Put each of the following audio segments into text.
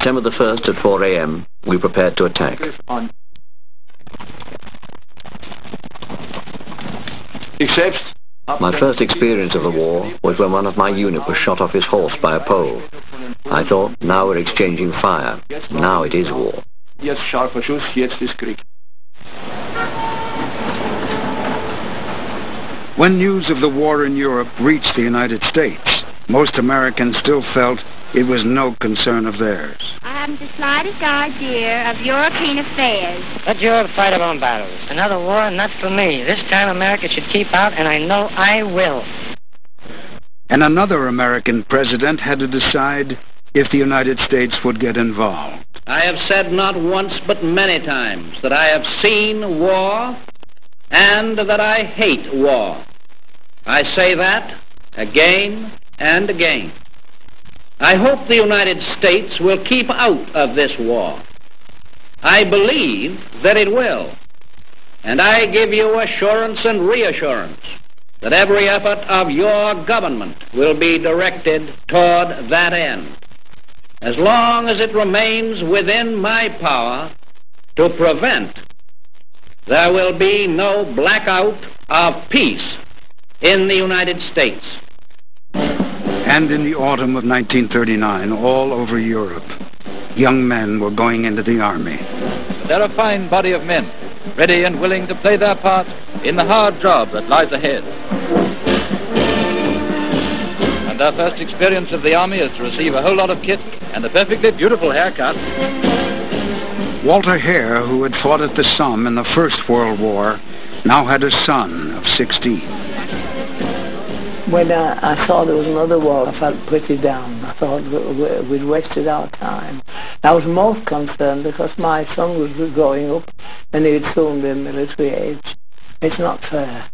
December the 1st at 4 a.m., we prepared to attack. My first experience of the war was when one of my unit was shot off his horse by a pole. I thought, now we're exchanging fire. Now it is war. When news of the war in Europe reached the United States, most Americans still felt it was no concern of theirs. I haven't the slightest idea of European affairs. Let Europe fight her own battles. Another war, not for me. This time America should keep out, and I know I will. And another American president had to decide if the United States would get involved. I have said not once but many times that I have seen war and that I hate war. I say that again and again. I hope the United States will keep out of this war. I believe that it will. And I give you assurance and reassurance that every effort of your government will be directed toward that end, as long as it remains within my power to prevent. There will be no blackout of peace in the United States. And in the autumn of 1939, all over Europe, young men were going into the army. They're a fine body of men, ready and willing to play their part in the hard job that lies ahead. And their first experience of the army is to receive a whole lot of kit and a perfectly beautiful haircut. Walter Hare, who had fought at the Somme in the First World War, now had a son of 16. When I saw there was another war, I felt pretty down. I thought we'd wasted our time. I was most concerned because my son was growing up and he'd soon be in military age. It's not fair.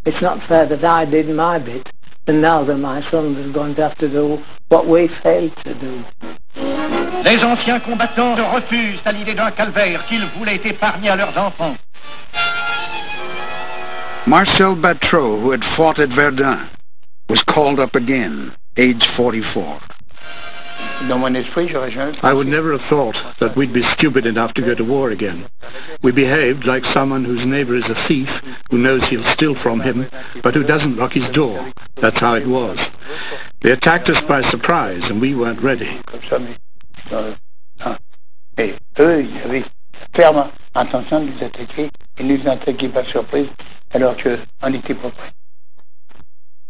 It's not fair that I did my bit and now that my son was going to have to do what we failed to do. Les anciens combattants se refusent à l'idée d'un calvaire qu'ils voulaient épargner à leurs enfants. Marcel Batreau, who had fought at Verdun, was called up again, age 44. I would never have thought that we'd be stupid enough to go to war again. We behaved like someone whose neighbor is a thief, who knows he'll steal from him, but who doesn't lock his door. That's how it was. They attacked us by surprise, and we weren't ready. Et eux, ils avaient ferme intention de nous attaquer et nous attaquer par surprise alors qu'on n'était pas prêts.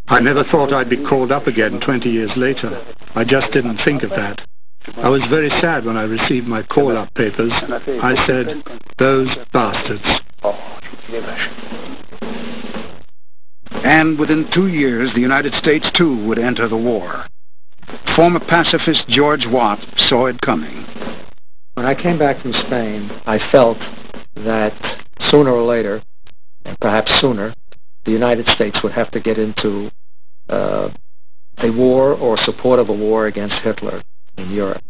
I never thought I'd be called up again 20 years later. I just didn't think of that. I was very sad when I received my call-up papers. I said, those bastards. And within 2 years, the United States, too, would enter the war. Former pacifist George Watt saw it coming. When I came back from Spain, I felt that sooner or later, and perhaps sooner, the United States would have to get into a war or support of a war against Hitler in Europe.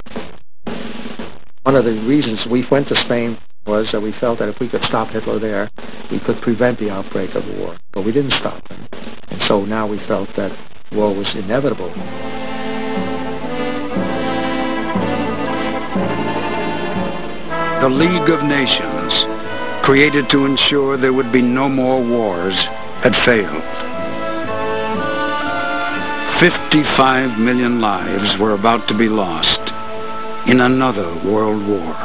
One of the reasons we went to Spain was that we felt that if we could stop Hitler there, we could prevent the outbreak of war. But we didn't stop him. And so now we felt that war was inevitable. The League of Nations, created to ensure there would be no more wars, had failed. 55 million lives were about to be lost in another world war.